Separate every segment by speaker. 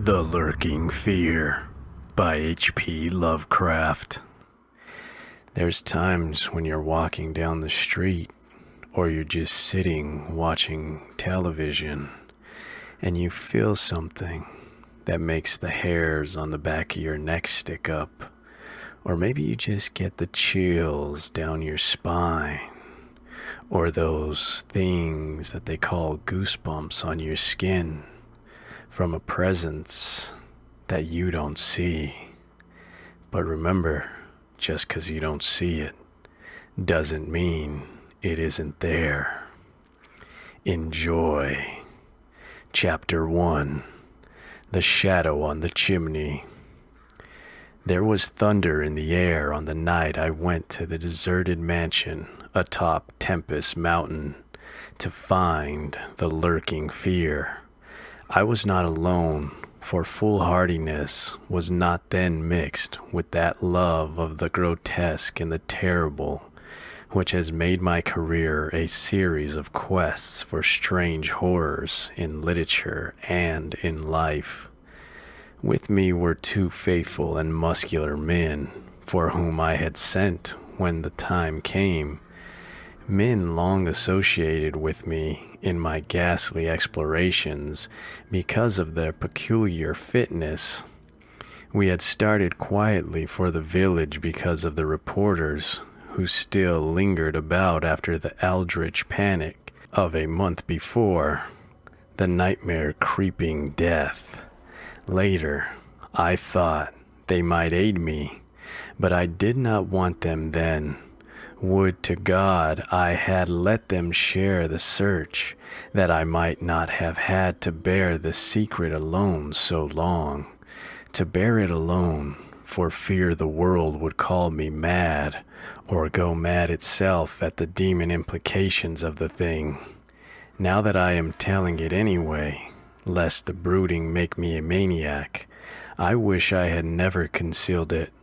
Speaker 1: The Lurking Fear by H.P. Lovecraft. There's times when you're walking down the street or you're just sitting watching television and you feel something that makes the hairs on the back of your neck stick up, or maybe you just get the chills down your spine, or those things that they call goosebumps on your skin from a presence that you don't see. But remember, just 'cause you don't see it doesn't mean it isn't there. Enjoy. Chapter 1. The Shadow on the Chimney. There was thunder in the air on the night I went to the deserted mansion atop Tempest Mountain to find the Lurking Fear. I was not alone, for foolhardiness was not then mixed with that love of the grotesque and the terrible, which has made my career a series of quests for strange horrors in literature and in life. With me were two faithful and muscular men, for whom I had sent when the time came, men long associated with me in my ghastly explorations because of their peculiar fitness. We had started quietly for the village because of the reporters who still lingered about after the eldritch panic of a month before, the nightmare creeping death. Later, I thought they might aid me, but I did not want them then. Would to God I had let them share the search, that I might not have had to bear the secret alone so long. To bear it alone, for fear the world would call me mad, or go mad itself at the demon implications of the thing. Now that I am telling it anyway, lest the brooding make me a maniac, I wish I had never concealed it,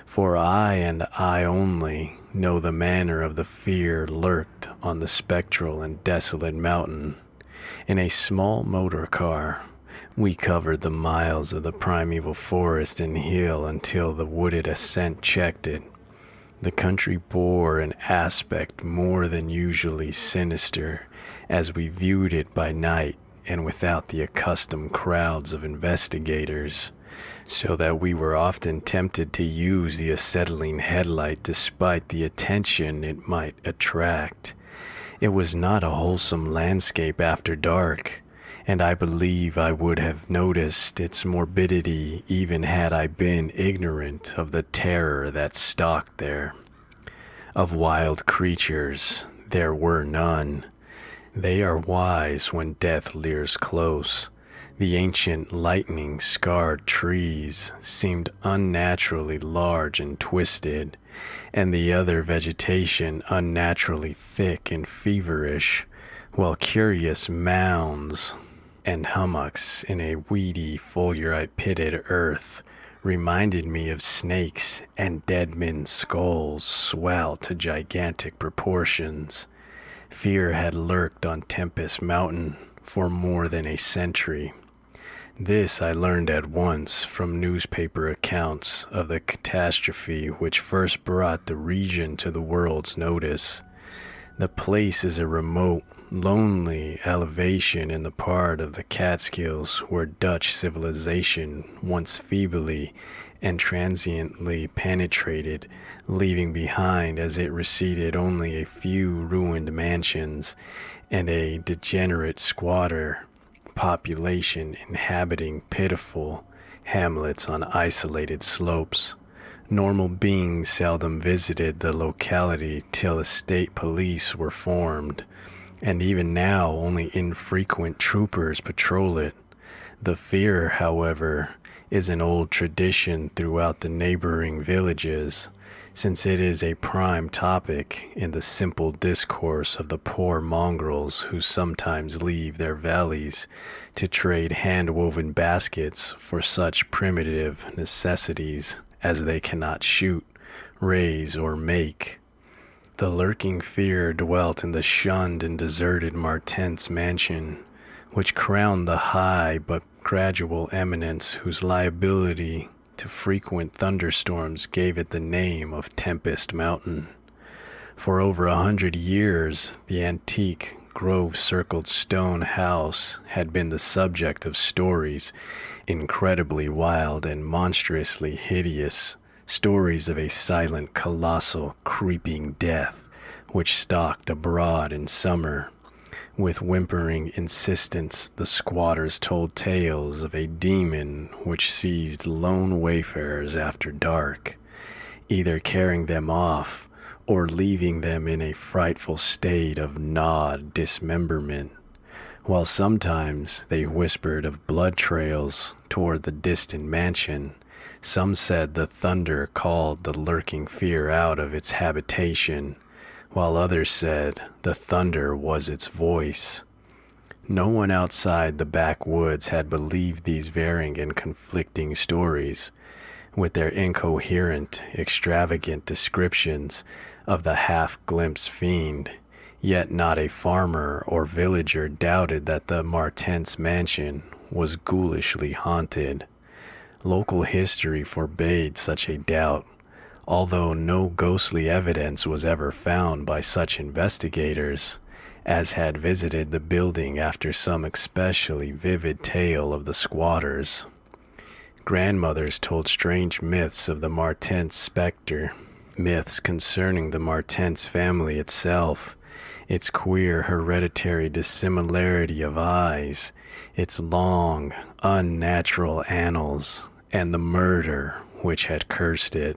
Speaker 1: for I and I only know the manner of the fear lurked on the spectral and desolate mountain. In a small motor car, we covered the miles of the primeval forest and hill until the wooded ascent checked it. The country bore an aspect more than usually sinister as we viewed it by night and without the accustomed crowds of investigators, so that we were often tempted to use the acetylene headlight despite the attention it might attract. It was not a wholesome landscape after dark, and I believe I would have noticed its morbidity even had I been ignorant of the terror that stalked there. Of wild creatures, there were none. They are wise when death leers close. The ancient lightning-scarred trees seemed unnaturally large and twisted, and the other vegetation unnaturally thick and feverish, while curious mounds and hummocks in a weedy, foliarite-pitted earth reminded me of snakes, and dead men's skulls swelled to gigantic proportions. Fear had lurked on Tempest Mountain for more than a century. This I learned at once from newspaper accounts of the catastrophe which first brought the region to the world's notice. The place is a remote, lonely elevation in the part of the Catskills where Dutch civilization once feebly and transiently penetrated, leaving behind as it receded only a few ruined mansions and a degenerate squatter population inhabiting pitiful hamlets on isolated slopes. Normal beings seldom visited the locality till the state police were formed, and even now only infrequent troopers patrol it. The fear, however, is an old tradition throughout the neighboring villages, since it is a prime topic in the simple discourse of the poor mongrels who sometimes leave their valleys to trade hand-woven baskets for such primitive necessities as they cannot shoot, raise, or make. The Lurking Fear dwelt in the shunned and deserted Martens mansion, which crowned the high but gradual eminence whose liability to frequent thunderstorms gave it the name of Tempest Mountain. For over 100 years, the antique grove-circled stone house had been the subject of stories, incredibly wild and monstrously hideous, stories of a silent, colossal, creeping death which stalked abroad in summer. With whimpering insistence, the squatters told tales of a demon which seized lone wayfarers after dark, either carrying them off or leaving them in a frightful state of gnawed dismemberment, while sometimes they whispered of blood trails toward the distant mansion. Some said the thunder called the lurking fear out of its habitation, while others said the thunder was its voice. No one outside the backwoods had believed these varying and conflicting stories, with their incoherent, extravagant descriptions of the half-glimpsed fiend, yet not a farmer or villager doubted that the Martens mansion was ghoulishly haunted. Local history forbade such a doubt, although no ghostly evidence was ever found by such investigators as had visited the building after some especially vivid tale of the squatters. Grandmothers told strange myths of the Martens specter, myths concerning the Martens family itself, its queer hereditary dissimilarity of eyes, its long, unnatural annals, and the murder which had cursed it.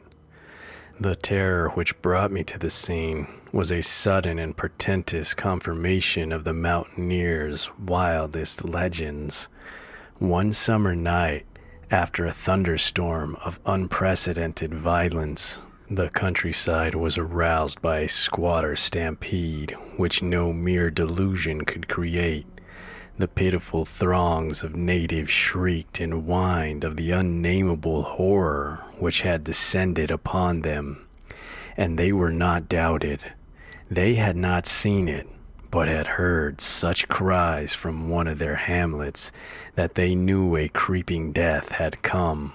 Speaker 1: The terror which brought me to the scene was a sudden and portentous confirmation of the mountaineers' wildest legends. One summer night, after a thunderstorm of unprecedented violence, the countryside was aroused by a squatter stampede which no mere delusion could create. The pitiful throngs of natives shrieked and whined of the unnameable horror which had descended upon them, and they were not doubted. They had not seen it, but had heard such cries from one of their hamlets that they knew a creeping death had come.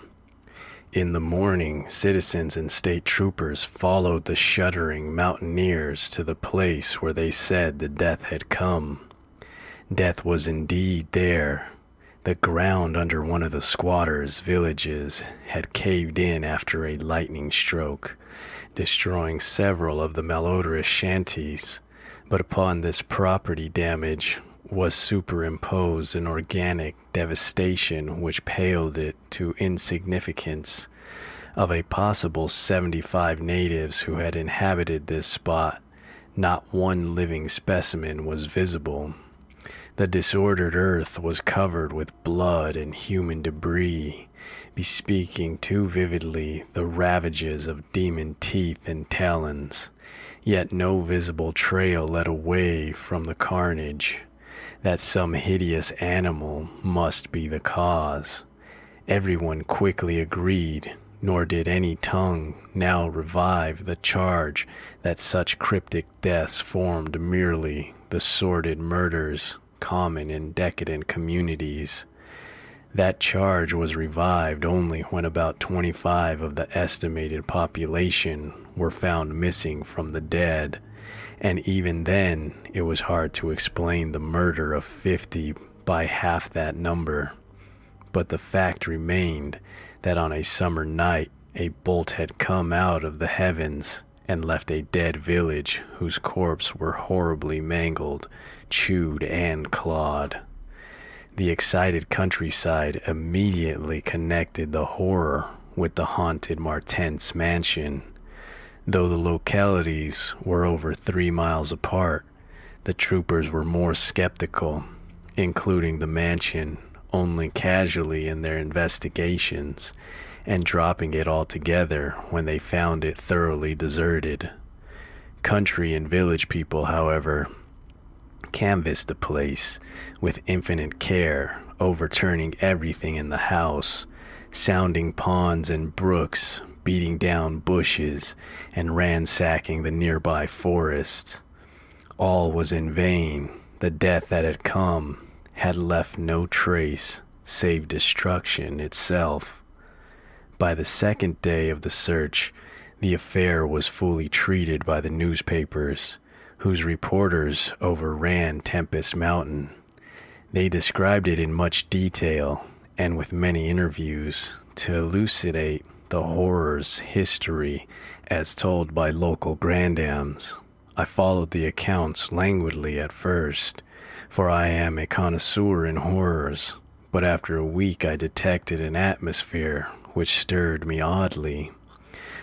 Speaker 1: In the morning, citizens and state troopers followed the shuddering mountaineers to the place where they said the death had come. Death was indeed there. The ground under one of the squatters' villages had caved in after a lightning stroke, destroying several of the malodorous shanties, but upon this property damage was superimposed an organic devastation which paled it to insignificance. Of a possible 75 natives who had inhabited this spot, not one living specimen was visible. The disordered earth was covered with blood and human debris, bespeaking too vividly the ravages of demon teeth and talons, yet no visible trail led away from the carnage. That some hideous animal must be the cause, everyone quickly agreed, nor did any tongue now revive the charge that such cryptic deaths formed merely the sordid murders common in decadent communities. That charge was revived only when about 25 of the estimated population were found missing from the dead, and even then it was hard to explain the murder of 50 by half that number. But the fact remained that on a summer night a bolt had come out of the heavens and left a dead village whose corpses were horribly mangled, chewed, and clawed. The excited countryside immediately connected the horror with the haunted Martens mansion. Though the localities were over 3 miles apart, the troopers were more skeptical, including the mansion only casually in their investigations, and dropping it altogether when they found it thoroughly deserted. Country and village people, however, canvassed the place with infinite care, overturning everything in the house, sounding ponds and brooks, beating down bushes, and ransacking the nearby forests. All was in vain. The death that had come had left no trace, save destruction itself. By the second day of the search, the affair was fully treated by the newspapers, whose reporters overran Tempest Mountain. They described it in much detail and with many interviews to elucidate the horror's history as told by local grandams. I followed the accounts languidly at first, for I am a connoisseur in horrors, but after a week I detected an atmosphere which stirred me oddly,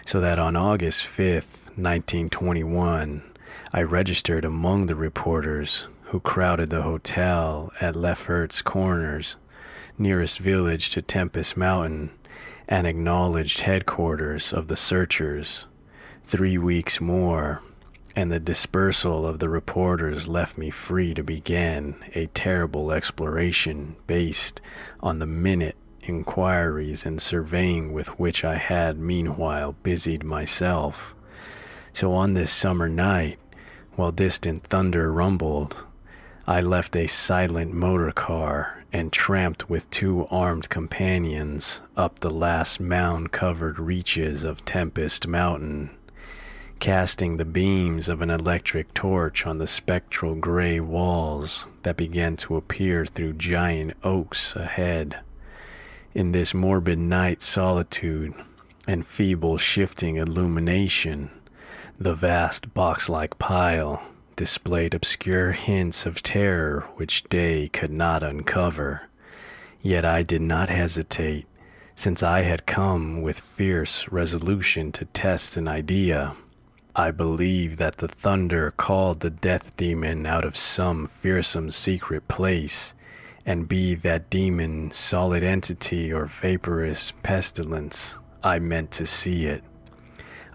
Speaker 1: so that on August 5th, 1921, I registered among the reporters who crowded the hotel at Lefferts Corners, nearest village to Tempest Mountain, and acknowledged headquarters of the searchers. 3 weeks more, and the dispersal of the reporters left me free to begin a terrible exploration based on the minute inquiries and surveying with which I had meanwhile busied myself. So on this summer night, while distant thunder rumbled, I left a silent motor car and tramped with 2 armed companions up the last mound-covered reaches of Tempest Mountain, casting the beams of an electric torch on the spectral gray walls that began to appear through giant oaks ahead. In this morbid night solitude and feeble shifting illumination, the vast box-like pile displayed obscure hints of terror which day could not uncover. Yet I did not hesitate, since I had come with fierce resolution to test an idea. I believed that the thunder called the death demon out of some fearsome secret place, and be that demon solid entity or vaporous pestilence, I meant to see it.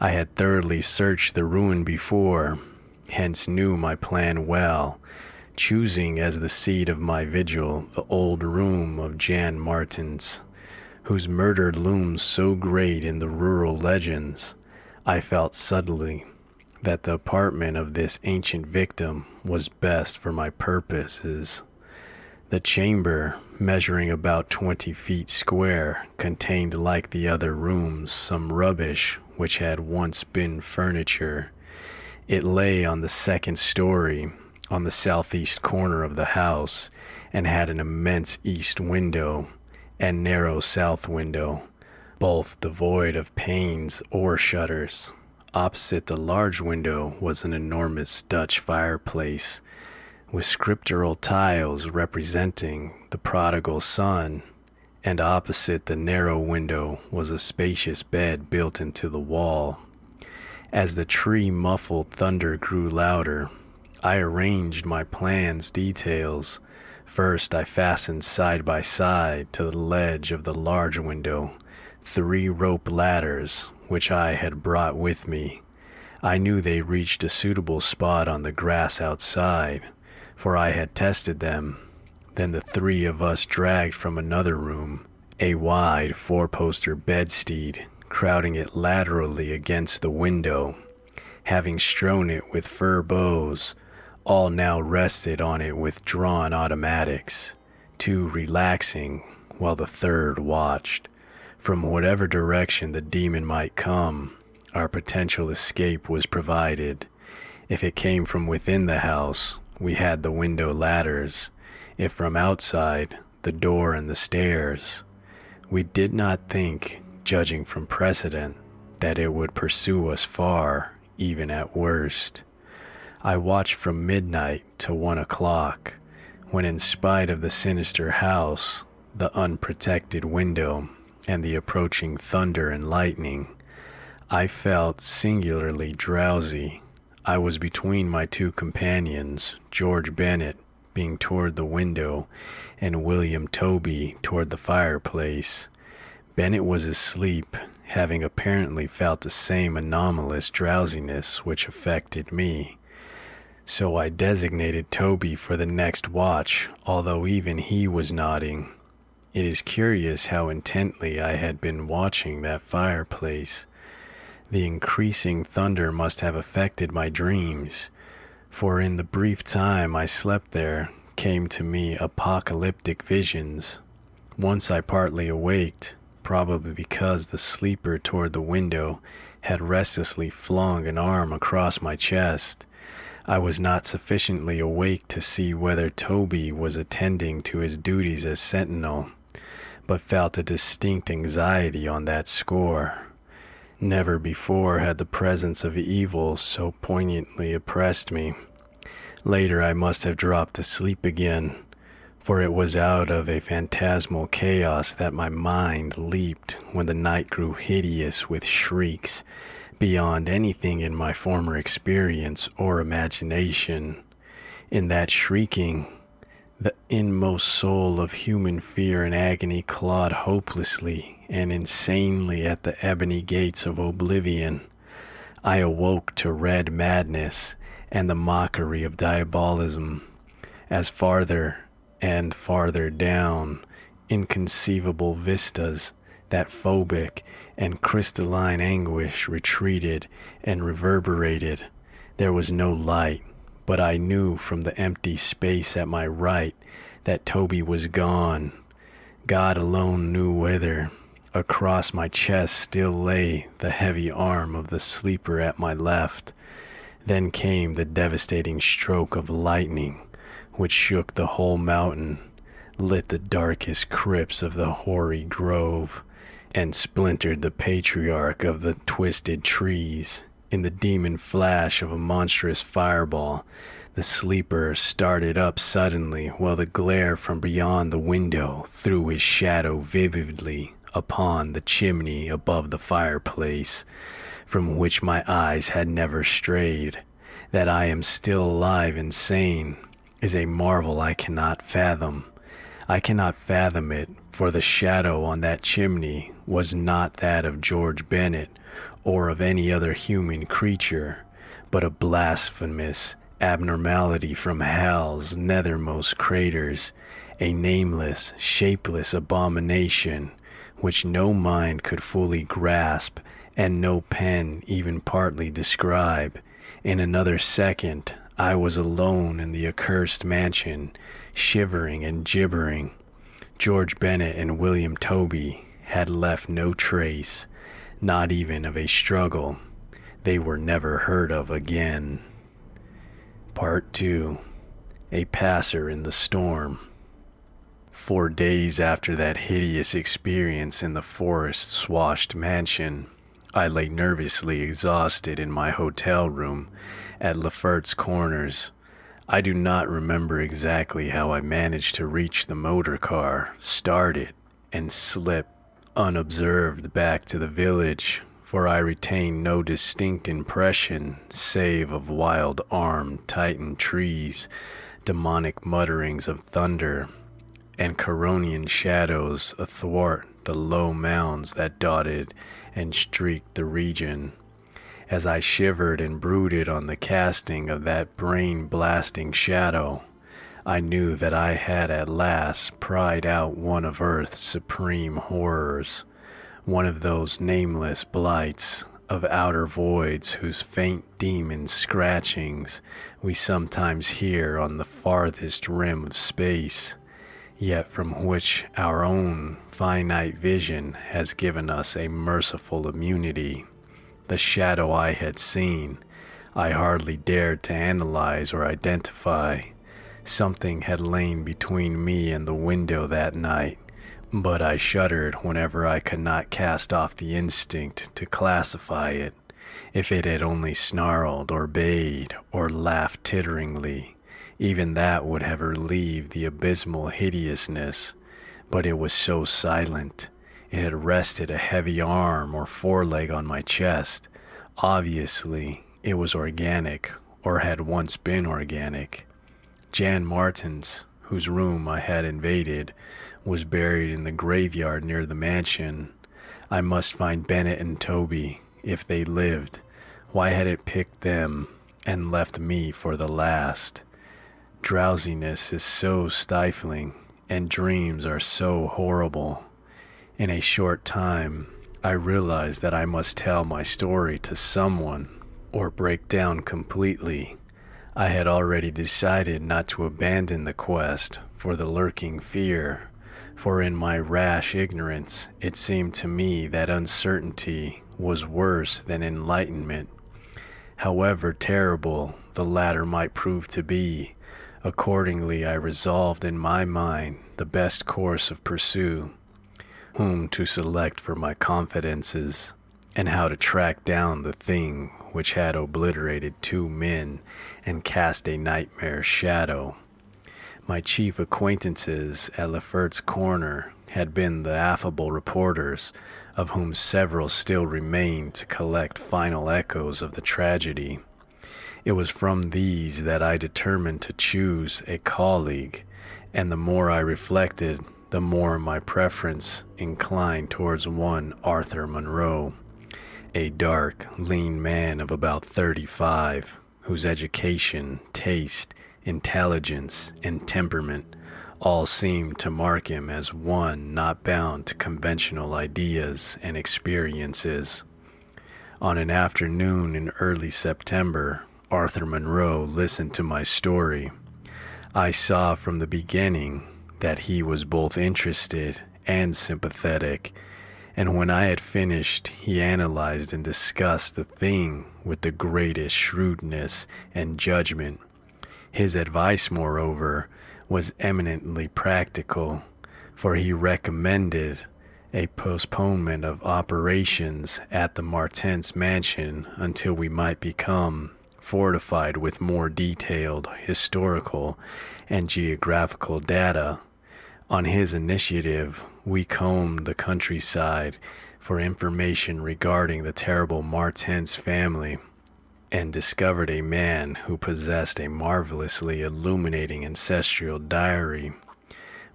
Speaker 1: I had thoroughly searched the ruin before, hence knew my plan well, choosing as the seat of my vigil the old room of Jan Martin's, whose murder looms so great in the rural legends. I felt subtly that the apartment of this ancient victim was best for my purposes. The chamber, measuring about 20 feet square, contained, like the other rooms, some rubbish which had once been furniture. It lay on the second story, on the southeast corner of the house, and had an immense east window and narrow south window, both devoid of panes or shutters. Opposite the large window was an enormous Dutch fireplace, with scriptural tiles representing the prodigal son, and opposite the narrow window was a spacious bed built into the wall. As the tree-muffled thunder grew louder, I arranged my plan's details. First, I fastened side by side to the ledge of the large window 3 rope ladders which I had brought with me. I knew they reached a suitable spot on the grass outside, for I had tested them. Then the 3 of us dragged from another room a wide 4-poster bedstead, crowding it laterally against the window. Having strewn it with fir boughs, all now rested on it with drawn automatics, 2 relaxing while the 3rd watched. From whatever direction the demon might come, our potential escape was provided. If it came from within the house, we had the window ladders. If from outside, the door and the stairs. We did not think, judging from precedent, that it would pursue us far, even at worst. I watched from midnight to 1 o'clock, when in spite of the sinister house, the unprotected window, and the approaching thunder and lightning, I felt singularly drowsy. I was between my 2 companions, George Bennett being toward the window, and William Toby toward the fireplace. Bennett was asleep, having apparently felt the same anomalous drowsiness which affected me. So I designated Toby for the next watch, although even he was nodding. It is curious how intently I had been watching that fireplace. The increasing thunder must have affected my dreams, for in the brief time I slept there came to me apocalyptic visions. Once I partly awaked, probably because the sleeper toward the window had restlessly flung an arm across my chest. I was not sufficiently awake to see whether Toby was attending to his duties as sentinel, but felt a distinct anxiety on that score. Never before had the presence of evil so poignantly oppressed me. Later I must have dropped asleep again, for it was out of a phantasmal chaos that my mind leaped when the night grew hideous with shrieks beyond anything in my former experience or imagination. In that shrieking, the inmost soul of human fear and agony clawed hopelessly and insanely at the ebony gates of oblivion. I awoke to red madness and the mockery of diabolism, as farther and farther down inconceivable vistas that phobic and crystalline anguish retreated and reverberated. There was no light, but I knew from the empty space at my right that Toby was gone. God alone knew whither. Across my chest still lay the heavy arm of the sleeper at my left. Then came the devastating stroke of lightning, which shook the whole mountain, lit the darkest crypts of the hoary grove, and splintered the patriarch of the twisted trees. In the demon flash of a monstrous fireball, the sleeper started up suddenly, while the glare from beyond the window threw his shadow vividly upon the chimney above the fireplace, from which my eyes had never strayed. That I am still alive and sane is a marvel I cannot fathom. I cannot fathom it, for the shadow on that chimney was not that of George Bennett or of any other human creature, but a blasphemous abnormality from hell's nethermost craters, a nameless, shapeless abomination which no mind could fully grasp and no pen even partly describe. In another second, I was alone in the accursed mansion, shivering and gibbering. George Bennett and William Toby had left no trace, not even of a struggle. They were never heard of again. Part 2. A Passer in the Storm. 4 days after that hideous experience in the forest-swashed mansion, I lay nervously exhausted in my hotel room at Lefert's Corners. I do not remember exactly how I managed to reach the motor car, start it, and slip unobserved back to the village, for I retain no distinct impression save of wild-armed Titan trees, demonic mutterings of thunder, and Coronian shadows athwart the low mounds that dotted and streaked the region. As I shivered and brooded on the casting of that brain-blasting shadow, I knew that I had at last pried out one of Earth's supreme horrors, one of those nameless blights of outer voids whose faint demon scratchings we sometimes hear on the farthest rim of space, yet from which our own finite vision has given us a merciful immunity. The shadow I had seen, I hardly dared to analyze or identify. Something had lain between me and the window that night, but I shuddered whenever I could not cast off the instinct to classify it. If it had only snarled or bayed or laughed titteringly, even that would have relieved the abysmal hideousness, but it was so silent. It had rested a heavy arm or foreleg on my chest. Obviously, it was organic, or had once been organic. Jan Martin's, whose room I had invaded, was buried in the graveyard near the mansion. I must find Bennett and Toby, if they lived. Why had it picked them and left me for the last? Drowsiness is so stifling, and dreams are so horrible. In a short time, I realized that I must tell my story to someone, or break down completely. I had already decided not to abandon the quest for the lurking fear, For in my rash ignorance it seemed to me that uncertainty was worse than enlightenment. However terrible the latter might prove to be, accordingly I resolved in my mind the best course of pursue, whom to select for my confidences, and how to track down the thing which had obliterated 2 men and cast a nightmare shadow. My chief acquaintances at Lefert's Corner had been the affable reporters, of whom several still remained to collect final echoes of the tragedy. It was from these that I determined to choose a colleague, and the more I reflected, the more my preference inclined towards one Arthur Monroe, a dark, lean man of about 35, whose education, taste, intelligence, and temperament all seemed to mark him as one not bound to conventional ideas and experiences. On an afternoon in early September, Arthur Monroe listened to my story. I saw from the beginning that he was both interested and sympathetic, and when I had finished, he analyzed and discussed the thing with the greatest shrewdness and judgment. His advice, moreover, was eminently practical, for he recommended a postponement of operations at the Martens mansion until we might become fortified with more detailed historical and geographical data. On his initiative, we combed the countryside for information regarding the terrible Martens family, and discovered a man who possessed a marvelously illuminating ancestral diary.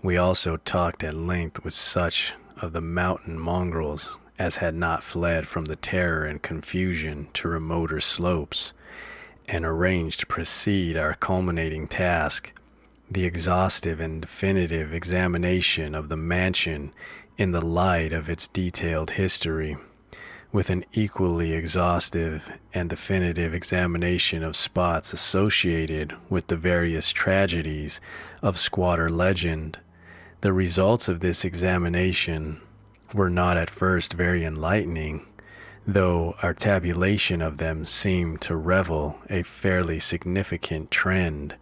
Speaker 1: We also talked at length with such of the mountain mongrels as had not fled from the terror and confusion to remoter slopes, and arranged to proceed our culminating task, the exhaustive and definitive examination of the mansion in the light of its detailed history, with an equally exhaustive and definitive examination of spots associated with the various tragedies of squatter legend. The results of this examination were not at first very enlightening, though our tabulation of them seemed to reveal a fairly significant trend,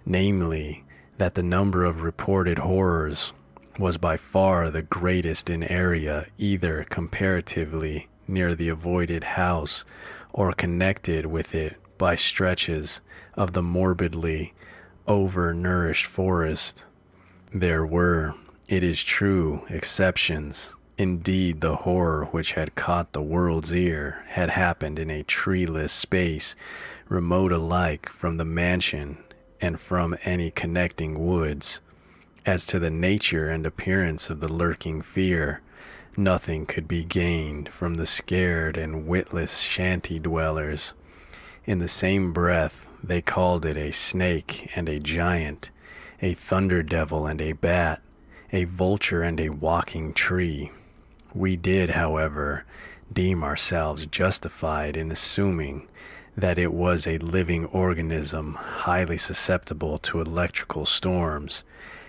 Speaker 1: namely, that the number of reported horrors was by far the greatest in area, either comparatively near the avoided house or connected with it by stretches of the morbidly overnourished forest. There were, it is true, exceptions. Indeed, the horror which had caught the world's ear had happened in a treeless space, remote alike from the mansion and from any connecting woods. As to the nature and appearance of the lurking fear, nothing could be gained from the scared and witless shanty dwellers. In the same breath, they called it a snake and a giant, a thunder devil and a bat, a vulture and a walking tree. We did, however, deem ourselves justified in assuming that it was a living organism highly susceptible to electrical storms,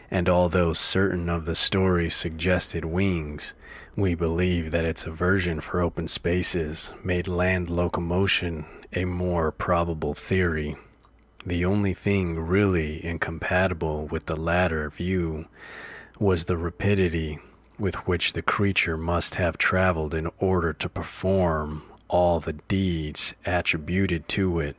Speaker 1: and although certain of the stories suggested wings, we believe that its aversion for open spaces made land locomotion a more probable theory. The only thing really incompatible with the latter view was the rapidity with which the creature must have traveled in order to perform all the deeds attributed to it.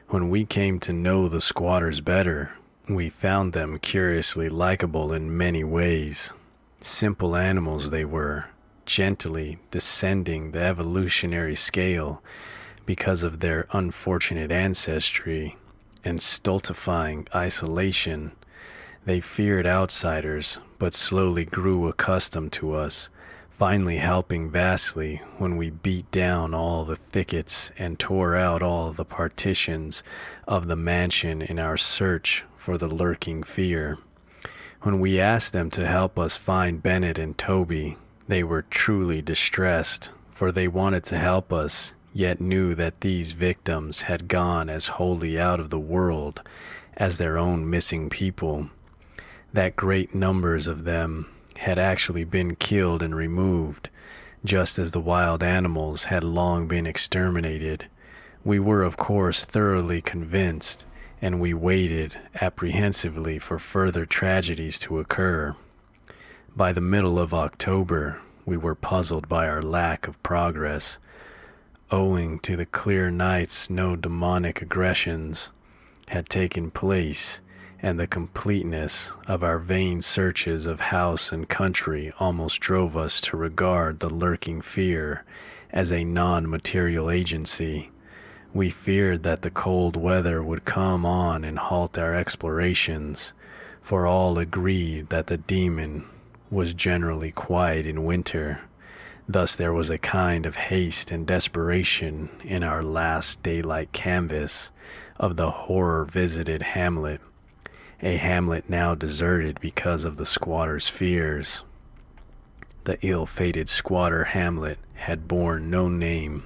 Speaker 1: When we came to know the squatters better, we found them curiously likable in many ways. Simple animals they were, gently descending the evolutionary scale because of their unfortunate ancestry and stultifying isolation. They feared outsiders, but slowly grew accustomed to us, finally helping vastly when we beat down all the thickets and tore out all the partitions of the mansion in our search for the lurking fear. When we asked them to help us find Bennett and Toby, they were truly distressed, for they wanted to help us, yet knew that these victims had gone as wholly out of the world as their own missing people. that great numbers of them had actually been killed and removed, just as the wild animals had long been exterminated. We were, of course, thoroughly convinced, and we waited apprehensively for further tragedies to occur. By the middle of October, we were puzzled by our lack of progress. Owing to the clear nights, no demonic aggressions had taken place, and the completeness of our vain searches of house and country almost drove us to regard the lurking fear as a non-material agency. We feared that the cold weather would come on and halt our explorations, for all agreed that the demon was generally quiet in winter. Thus there was a kind of haste and desperation in our last daylight canvass of the horror-visited hamlet, a hamlet now deserted because of the squatter's fears. The ill-fated squatter hamlet had borne no name,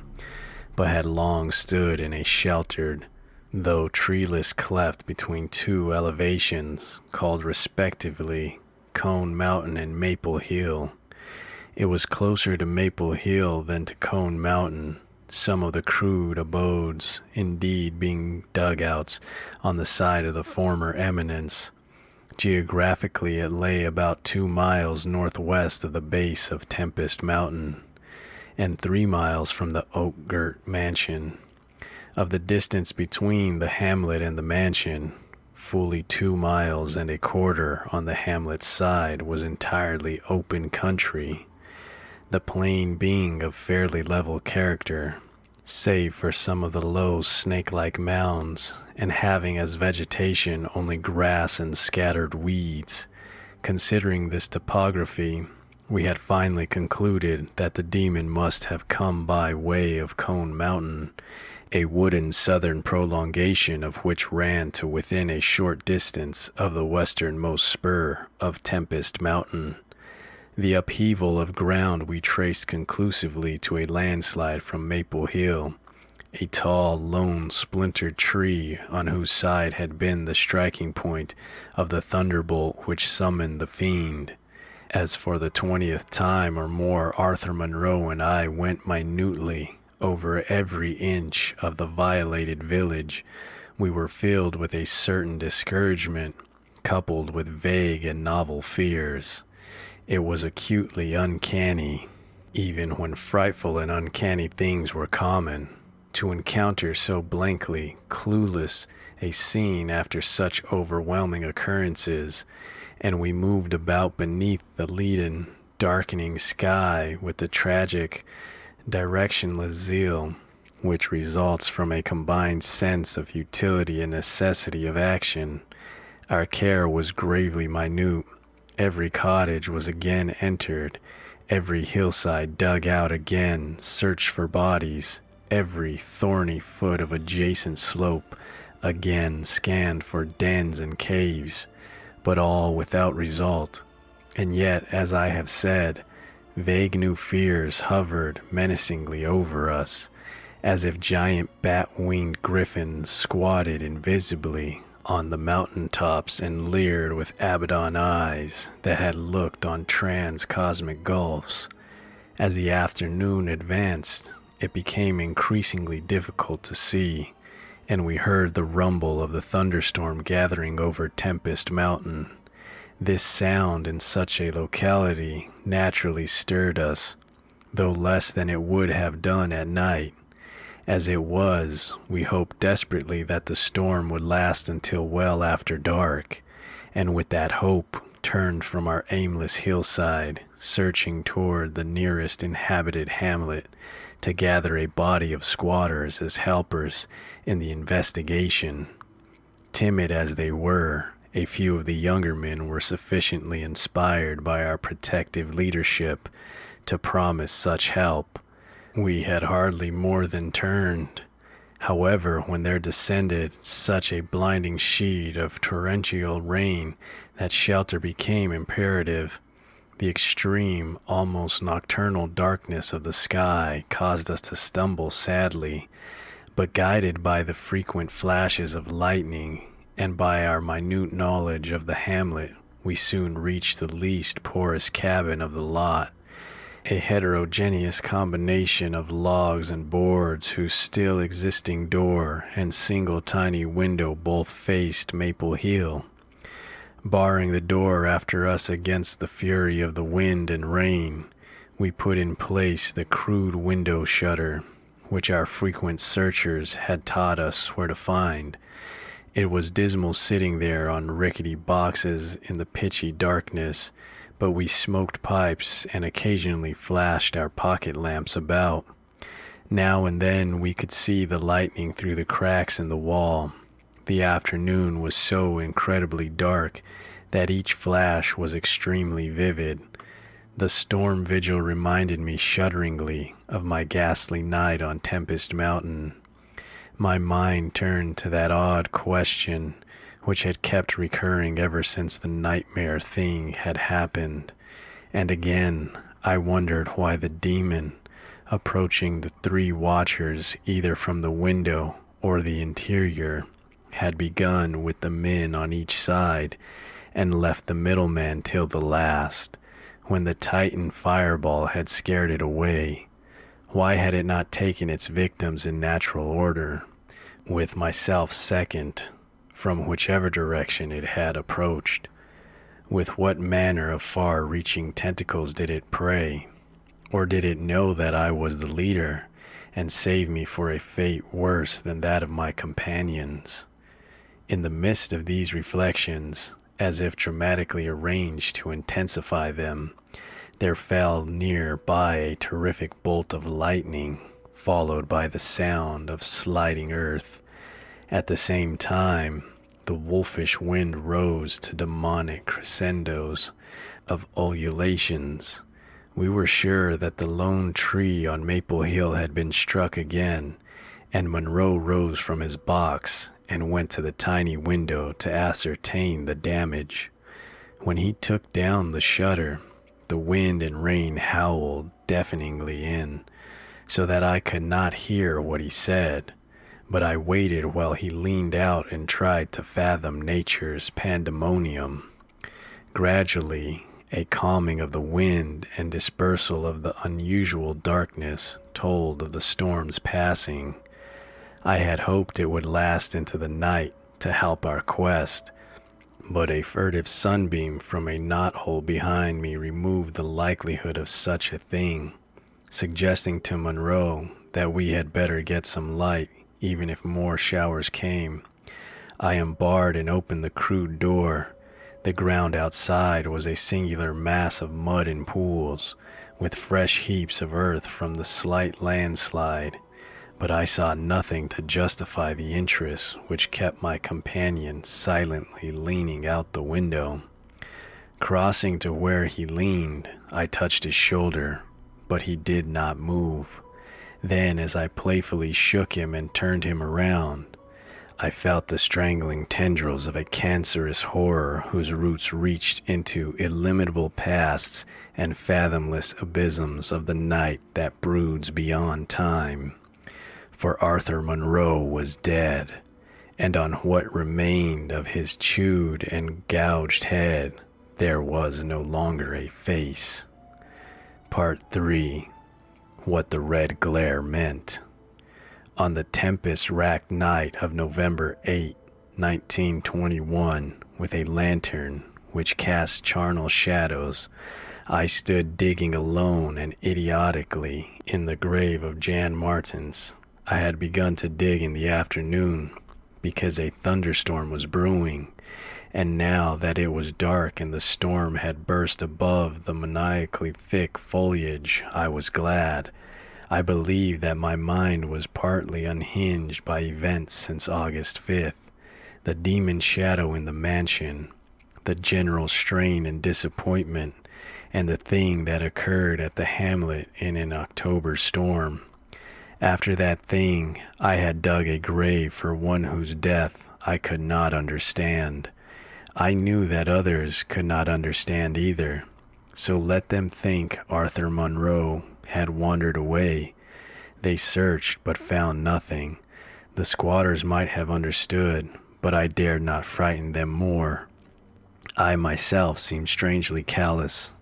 Speaker 1: but had long stood in a sheltered, though treeless cleft between two elevations called respectively Cone Mountain and Maple Hill. It was closer to Maple Hill than to Cone Mountain, some of the crude abodes indeed being dugouts on the side of the former eminence. Geographically, it lay about 2 miles northwest of the base of Tempest Mountain, and 3 miles from the oak-girt mansion. Of the distance between the hamlet and the mansion, fully 2 miles and a quarter on the hamlet's side was entirely open country, the plain being of fairly level character, save for some of the low snake-like mounds, and having as vegetation only grass and scattered weeds. Considering this topography, we had finally concluded that the demon must have come by way of Cone Mountain, a wooden southern prolongation of which ran to within a short distance of the westernmost spur of Tempest Mountain. The upheaval of ground we traced conclusively to a landslide from Maple Hill, a tall, lone, splintered tree on whose side had been the striking point of the thunderbolt which summoned the fiend. As for the 20th time or more, Arthur Monroe and I went minutely over every inch of the violated village. We were filled with a certain discouragement, coupled with vague and novel fears. It was acutely uncanny, even when frightful and uncanny things were common, to encounter so blankly clueless a scene after such overwhelming occurrences, and we moved about beneath the leaden, darkening sky with the tragic, directionless zeal which results from a combined sense of utility and necessity of action. Our care was gravely minute. Every cottage was again entered, every hillside dug out again, searched for bodies, every thorny foot of adjacent slope again scanned for dens and caves, but all without result. And yet, as I have said, vague new fears hovered menacingly over us, as if giant bat-winged griffins squatted invisibly on the mountain tops and leered with Abaddon eyes that had looked on trans-cosmic gulfs. As the afternoon advanced, it became increasingly difficult to see, and we heard the rumble of the thunderstorm gathering over Tempest Mountain. This sound in such a locality naturally stirred us, though less than it would have done at night. As it was, we hoped desperately that the storm would last until well after dark, and with that hope turned from our aimless hillside, searching toward the nearest inhabited hamlet to gather a body of squatters as helpers in the investigation. Timid as they were, a few of the younger men were sufficiently inspired by our protective leadership to promise such help. We had hardly more than turned, however, when there descended such a blinding sheet of torrential rain that shelter became imperative. The extreme, almost nocturnal darkness of the sky caused us to stumble sadly, but guided by the frequent flashes of lightning and by our minute knowledge of the hamlet, we soon reached the least porous cabin of the lot, a heterogeneous combination of logs and boards whose still existing door and single tiny window both faced Maple Hill. Barring the door after us against the fury of the wind and rain, we put in place the crude window shutter, which our frequent searchers had taught us where to find. It was dismal sitting there on rickety boxes in the pitchy darkness, but we smoked pipes and occasionally flashed our pocket lamps about. Now and then we could see the lightning through the cracks in the wall. The afternoon was so incredibly dark that each flash was extremely vivid. The storm vigil reminded me shudderingly of my ghastly night on Tempest Mountain. My mind turned to that odd question which had kept recurring ever since the nightmare thing had happened, and again I wondered why the demon, approaching the three watchers either from the window or the interior, had begun with the men on each side and left the middleman till the last, when the Titan fireball had scared it away. Why had it not taken its victims in natural order, with myself second, from whichever direction it had approached? With what manner of far-reaching tentacles did it prey? Or did it know that I was the leader, and save me for a fate worse than that of my companions? In the midst of these reflections, as if dramatically arranged to intensify them, there fell near by a terrific bolt of lightning, followed by the sound of sliding earth. At the same time, the wolfish wind rose to demonic crescendos of ululations. We were sure that the lone tree on Maple Hill had been struck again, and Monroe rose from his box and went to the tiny window to ascertain the damage. When he took down the shutter, the wind and rain howled deafeningly in, so that I could not hear what he said, but I waited while he leaned out and tried to fathom nature's pandemonium. Gradually, a calming of the wind and dispersal of the unusual darkness told of the storm's passing. I had hoped it would last into the night to help our quest, but a furtive sunbeam from a knothole behind me removed the likelihood of such a thing, suggesting to Monroe that we had better get some light even if more showers came. I unbarred and opened the crude door. The ground outside was a singular mass of mud and pools, with fresh heaps of earth from the slight landslide, but I saw nothing to justify the interest which kept my companion silently leaning out the window. Crossing to where he leaned, I touched his shoulder, but he did not move. Then, as I playfully shook him and turned him around, I felt the strangling tendrils of a cancerous horror whose roots reached into illimitable pasts and fathomless abysms of the night that broods beyond time. For Arthur Monroe was dead, and on what remained of his chewed and gouged head there was no longer a face. Part 3. What the red glare meant. On the tempest-racked night of November 8, 1921, with a lantern which cast charnel shadows, I stood digging alone and idiotically in the grave of Jan Martins. I had begun to dig in the afternoon because a thunderstorm was brewing, and now that it was dark and the storm had burst above the maniacally thick foliage, I was glad. I believed that my mind was partly unhinged by events since August 5th, the demon shadow in the mansion, the general strain and disappointment, and the thing that occurred at the hamlet in an October storm. After that thing, I had dug a grave for one whose death I could not understand. I knew that others could not understand either, so let them think Arthur Monroe had wandered away. They searched but found nothing. The squatters might have understood, but I dared not frighten them more. I myself seemed strangely callous.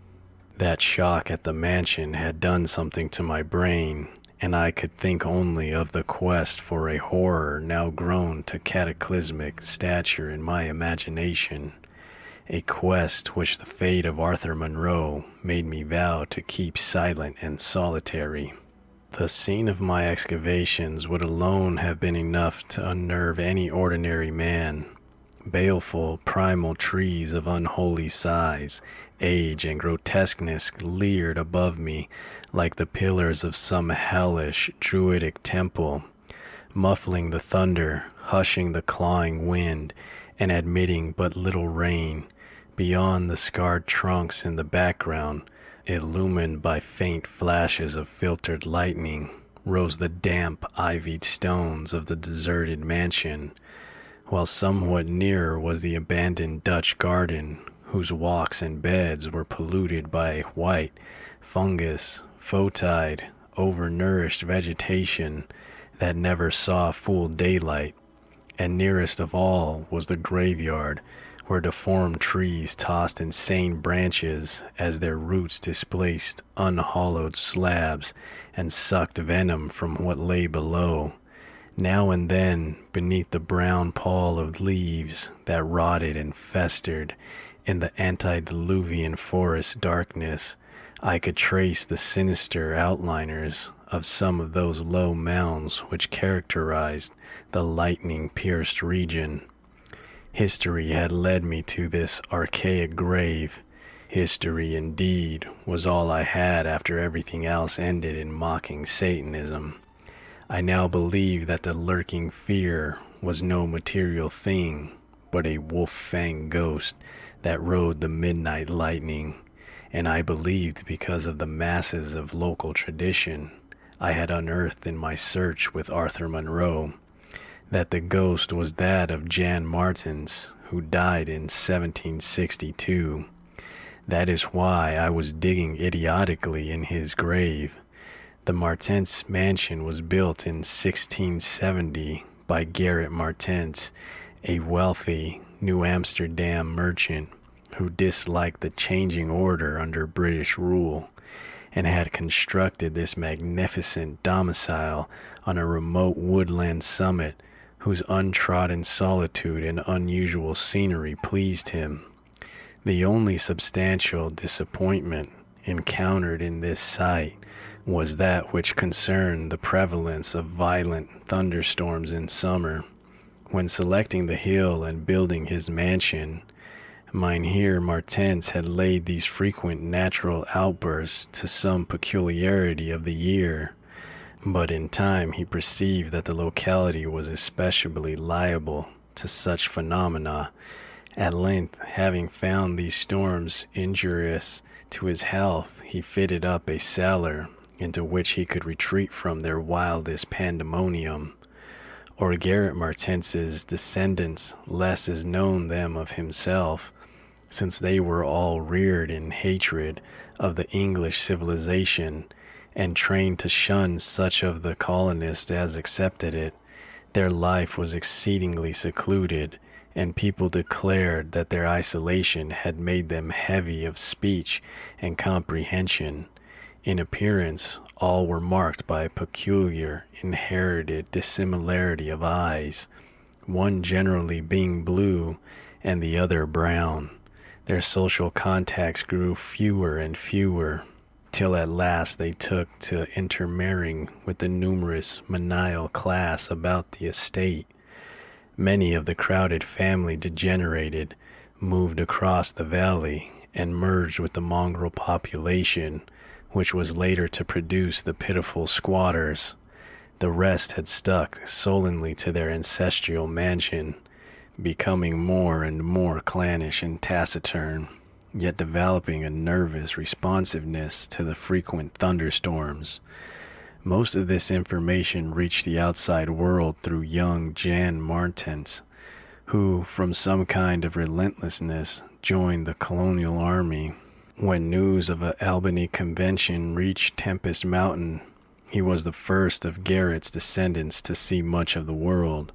Speaker 1: That shock at the mansion had done something to my brain, and I could think only of the quest for a horror now grown to cataclysmic stature in my imagination, a quest which the fate of Arthur Monroe made me vow to keep silent and solitary. The scene of my excavations would alone have been enough to unnerve any ordinary man. Baleful, primal trees of unholy size, age, and grotesqueness leered above me like the pillars of some hellish, druidic temple, muffling the thunder, hushing the clawing wind, and admitting but little rain. Beyond the scarred trunks in the background, illumined by faint flashes of filtered lightning, rose the damp, ivied stones of the deserted mansion, while somewhat nearer was the abandoned Dutch garden, whose walks and beds were polluted by white, fungus, fotide, overnourished vegetation that never saw full daylight. And nearest of all was the graveyard, where deformed trees tossed insane branches as their roots displaced unhollowed slabs and sucked venom from what lay below. Now and then, beneath the brown pall of leaves that rotted and festered in the antediluvian forest darkness, I could trace the sinister outliners of some of those low mounds which characterized the lightning-pierced region. History had led me to this archaic grave. History, indeed, was all I had after everything else ended in mocking Satanism. I now believed that the lurking fear was no material thing, but a wolf-fanged ghost that rode the midnight lightning, and I believed because of the masses of local tradition I had unearthed in my search with Arthur Monroe, that the ghost was that of Jan Martens, who died in 1762. That is why I was digging idiotically in his grave. The Martens mansion was built in 1670 by Gerrit Martens, a wealthy New Amsterdam merchant who disliked the changing order under British rule, and had constructed this magnificent domicile on a remote woodland summit whose untrodden solitude and unusual scenery pleased him. The only substantial disappointment encountered in this site was that which concerned the prevalence of violent thunderstorms in summer. When selecting the hill and building his mansion, Mynheer Martens had laid these frequent natural outbursts to some peculiarity of the year, but in time he perceived that the locality was especially liable to such phenomena. At length, having found these storms injurious to his health, he fitted up a cellar into which he could retreat from their wildest pandemonium. Or Gerrit Martens's descendants less is known them of himself, since they were all reared in hatred of the English civilization, and trained to shun such of the colonists as accepted it. Their life was exceedingly secluded, and people declared that their isolation had made them heavy of speech and comprehension. In appearance, all were marked by a peculiar, inherited dissimilarity of eyes, one generally being blue and the other brown. Their social contacts grew fewer and fewer, till at last they took to intermarrying with the numerous menial class about the estate. Many of the crowded family degenerated, moved across the valley, and merged with the mongrel population, which was later to produce the pitiful squatters. The rest had stuck sullenly to their ancestral mansion, becoming more and more clannish and taciturn, yet developing a nervous responsiveness to the frequent thunderstorms. Most of this information reached the outside world through young Jan Martens, who, from some kind of relentlessness, joined the colonial army. When news of an Albany convention reached Tempest Mountain, he was the first of Gerrit's descendants to see much of the world,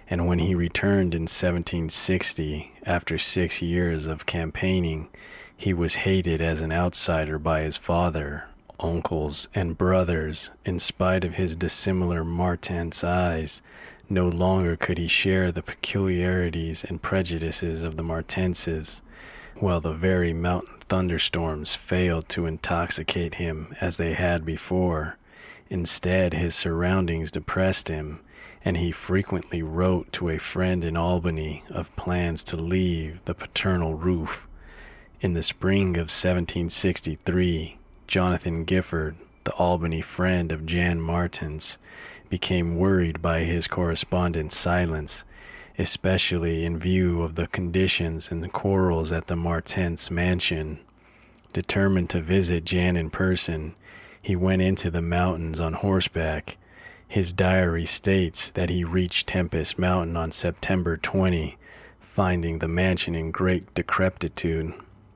Speaker 1: and when he returned in 1760, after 6 years of campaigning, he was hated as an outsider by his father, uncles, and brothers. In spite of his dissimilar Martens eyes, no longer could he share the peculiarities and prejudices of the Martenses, while the very mountain thunderstorms failed to intoxicate him as they had before. Instead, his surroundings depressed him, and he frequently wrote to a friend in Albany of plans to leave the paternal roof. In the spring of 1763, Jonathan Gifford, the Albany friend of Jan Martens, became worried by his correspondent's silence, especially in view of the conditions and the quarrels at the Martens mansion. Determined to visit Jan in person, he went into the mountains on horseback. His diary states that he reached Tempest Mountain on September 20, finding the mansion in great decrepitude.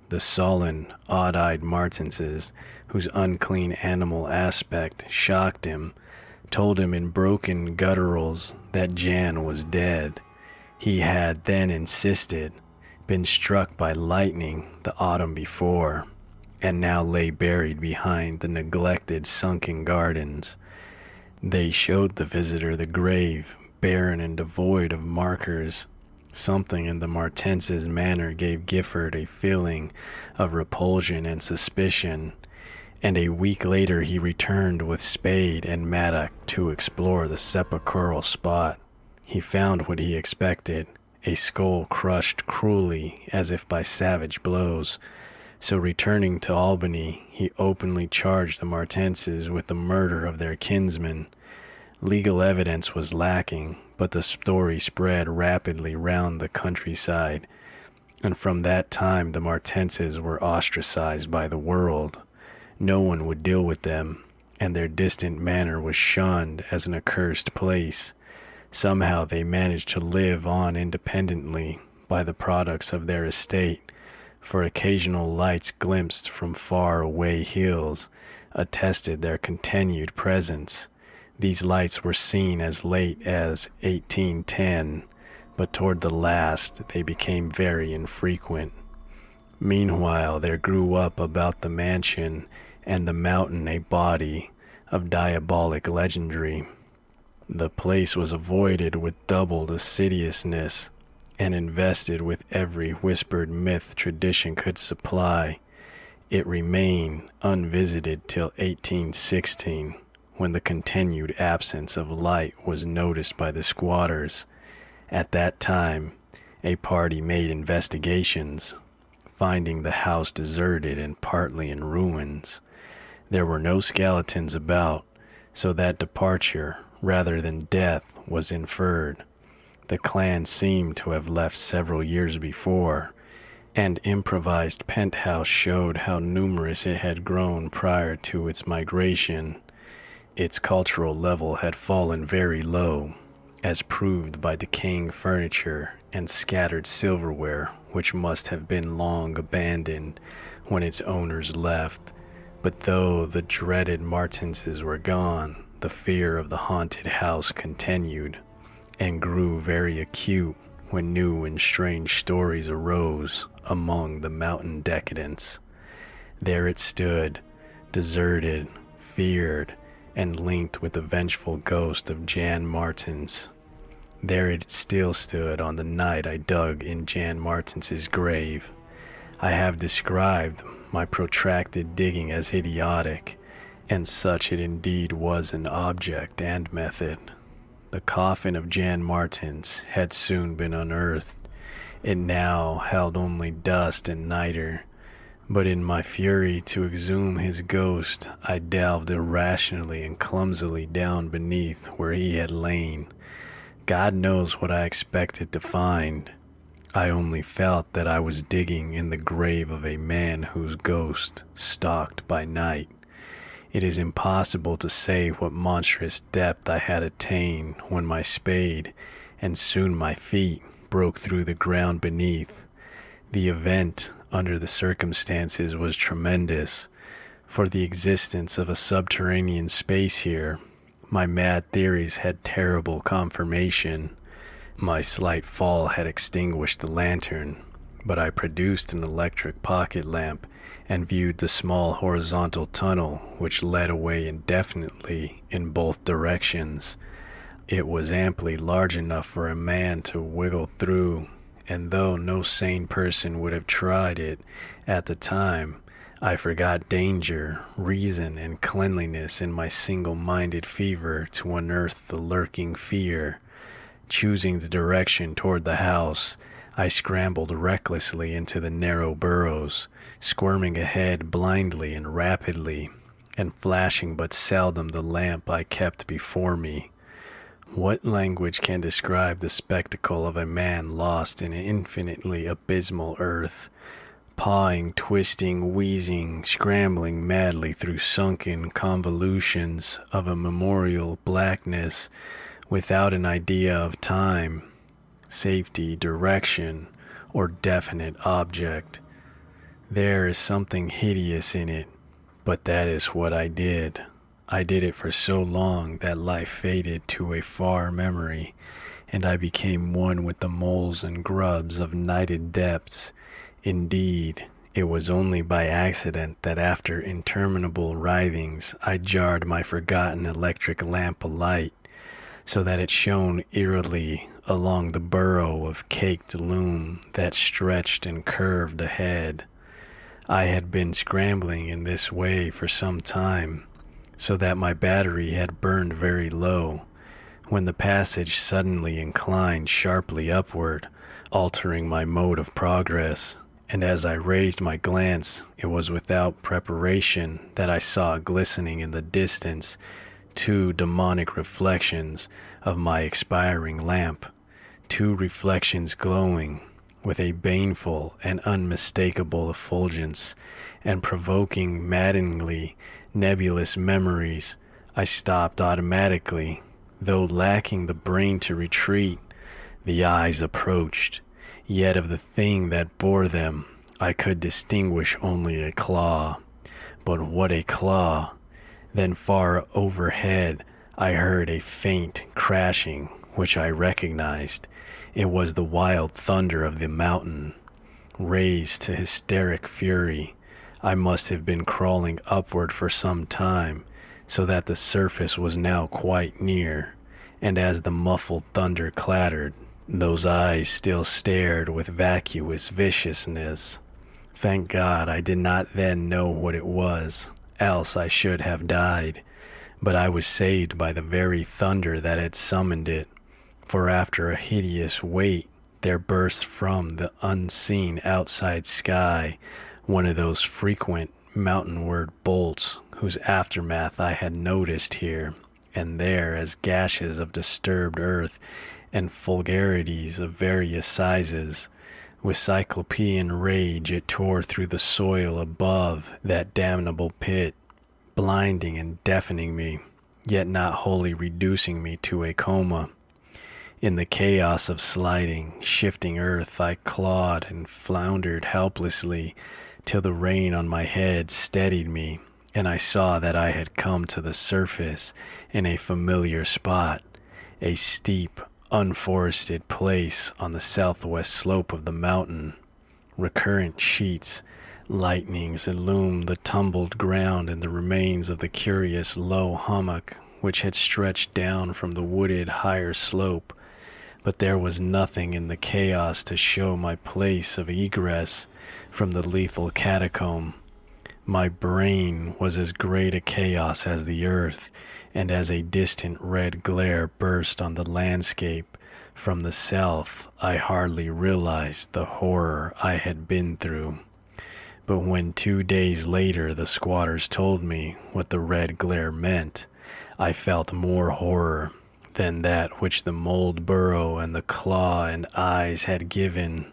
Speaker 1: The sullen, odd-eyed Martenses, whose unclean animal aspect shocked him, told him in broken gutturals that Jan was dead. He had then insisted, been struck by lightning the autumn before, and now lay buried behind the neglected sunken gardens. They showed the visitor the grave, barren and devoid of markers. Something in the Martenses' manner gave Gifford a feeling of repulsion and suspicion, and a week later he returned with spade and mattock to explore the sepulchral spot. He found what he expected, a skull crushed cruelly as if by savage blows. So returning to Albany, he openly charged the Martenses with the murder of their kinsman. Legal evidence was lacking, but the story spread rapidly round the countryside, and from that time the Martenses were ostracized by the world. No one would deal with them, and their distant manor was shunned as an accursed place. Somehow they managed to live on independently by the products of their estate, for occasional lights glimpsed from far-away hills attested their continued presence. These lights were seen as late as 1810, but toward the last they became very infrequent. Meanwhile, there grew up about the mansion and the mountain a body of diabolic legendry. The place was avoided with doubled assiduousness, and invested with every whispered myth tradition could supply. It remained unvisited till 1816, when the continued absence of light was noticed by the squatters. At that time, a party made investigations, finding the house deserted and partly in ruins. There were no skeletons about, so that departure, rather than death, was inferred. The clan seemed to have left several years before, and improvised penthouse showed how numerous it had grown prior to its migration. Its cultural level had fallen very low, as proved by decaying furniture and scattered silverware, which must have been long abandoned when its owners left. But though the dreaded Martenses were gone, the fear of the haunted house continued, and grew very acute when new and strange stories arose among the mountain decadents. There it stood, deserted, feared, and linked with the vengeful ghost of Jan Martens. There it still stood on the night I dug in Jan Martens's grave. I have described my protracted digging as idiotic, and such it indeed was in object and method. The coffin of Jan Martens had soon been unearthed. It now held only dust and niter, but in my fury to exhume his ghost, I delved irrationally and clumsily down beneath where he had lain. God knows what I expected to find. I only felt that I was digging in the grave of a man whose ghost stalked by night. It is impossible to say what monstrous depth I had attained when my spade, and soon my feet, broke through the ground beneath. The event, under the circumstances, was tremendous, for the existence of a subterranean space here. My mad theories had terrible confirmation. My slight fall had extinguished the lantern, but I produced an electric pocket lamp and viewed the small horizontal tunnel which led away indefinitely in both directions. It was amply large enough for a man to wiggle through, and though no sane person would have tried it at the time, I forgot danger, reason, and cleanliness in my single-minded fever to unearth the lurking fear. Choosing the direction toward the house, I scrambled recklessly into the narrow burrows, squirming ahead blindly and rapidly, and flashing but seldom the lamp I kept before me. What language can describe the spectacle of a man lost in an infinitely abysmal earth, pawing, twisting, wheezing, scrambling madly through sunken convolutions of a memorial blackness, without an idea of time, safety, direction, or definite object? There is something hideous in it, but that is what I did. I did it for so long that life faded to a far memory, and I became one with the moles and grubs of nighted depths. Indeed, it was only by accident that after interminable writhings I jarred my forgotten electric lamp alight, so that it shone eerily along the burrow of caked loom that stretched and curved ahead. I had been scrambling in this way for some time, so that my battery had burned very low, when the passage suddenly inclined sharply upward, altering my mode of progress, and as I raised my glance, it was without preparation that I saw glistening in the distance 2 demonic reflections of my expiring lamp, 2 reflections glowing with a baneful and unmistakable effulgence, and provoking maddeningly nebulous memories. I stopped automatically, though lacking the brain to retreat. The eyes approached, yet of the thing that bore them I could distinguish only a claw. But what a claw! Then far overhead I heard a faint crashing, which I recognized. It was the wild thunder of the mountain. Raised to hysteric fury, I must have been crawling upward for some time, so that the surface was now quite near, and as the muffled thunder clattered, those eyes still stared with vacuous viciousness. Thank God I did not then know what it was, else I should have died, but I was saved by the very thunder that had summoned it, for after a hideous wait there burst from the unseen outside sky one of those frequent mountainward bolts whose aftermath I had noticed here and there as gashes of disturbed earth and fulgurities of various sizes. With cyclopean rage it tore through the soil above that damnable pit, blinding and deafening me, yet not wholly reducing me to a coma. In the chaos of sliding, shifting earth I clawed and floundered helplessly till the rain on my head steadied me, and I saw that I had come to the surface in a familiar spot, a steep, unforested place on the southwest slope of the mountain. Recurrent sheets, lightnings illumined the tumbled ground and the remains of the curious low hummock which had stretched down from the wooded higher slope, but there was nothing in the chaos to show my place of egress from the lethal catacomb. My brain was as great a chaos as the earth, and as a distant red glare burst on the landscape from the south, I hardly realized the horror I had been through. But when 2 days later the squatters told me what the red glare meant, I felt more horror than that which the mold burrow and the claw and eyes had given.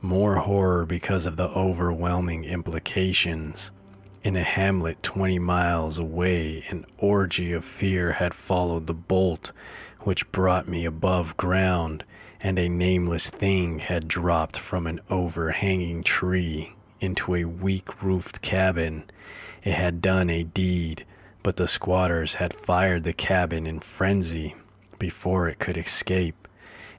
Speaker 1: More horror because of the overwhelming implications. In a hamlet 20 miles away, an orgy of fear had followed the bolt which brought me above ground, and a nameless thing had dropped from an overhanging tree into a weak-roofed cabin. It had done a deed, but the squatters had fired the cabin in frenzy before it could escape.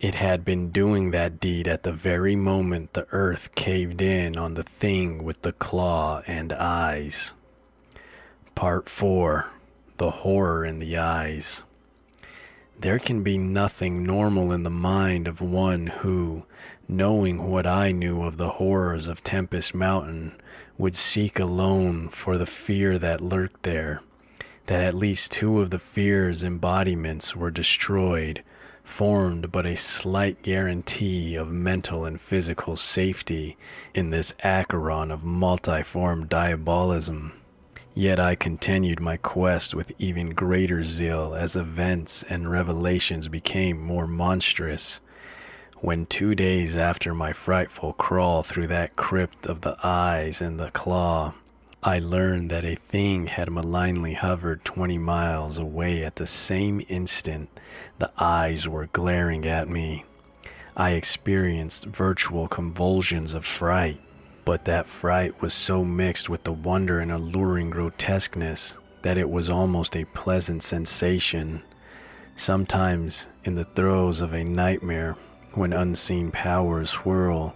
Speaker 1: It had been doing that deed at the very moment the earth caved in on the thing with the claw and eyes. Part 4. The Horror in the Eyes. There can be nothing normal in the mind of one who, knowing what I knew of the horrors of Tempest Mountain, would seek alone for the fear that lurked there, that at least 2 of the fear's embodiments were destroyed, formed but a slight guarantee of mental and physical safety in this Acheron of multiform diabolism. Yet I continued my quest with even greater zeal as events and revelations became more monstrous. When 2 days after my frightful crawl through that crypt of the eyes and the claw, I learned that a thing had malignly hovered 20 miles away at the same instant the eyes were glaring at me. I experienced virtual convulsions of fright, but that fright was so mixed with the wonder and alluring grotesqueness that it was almost a pleasant sensation. Sometimes, in the throes of a nightmare, when unseen powers whirl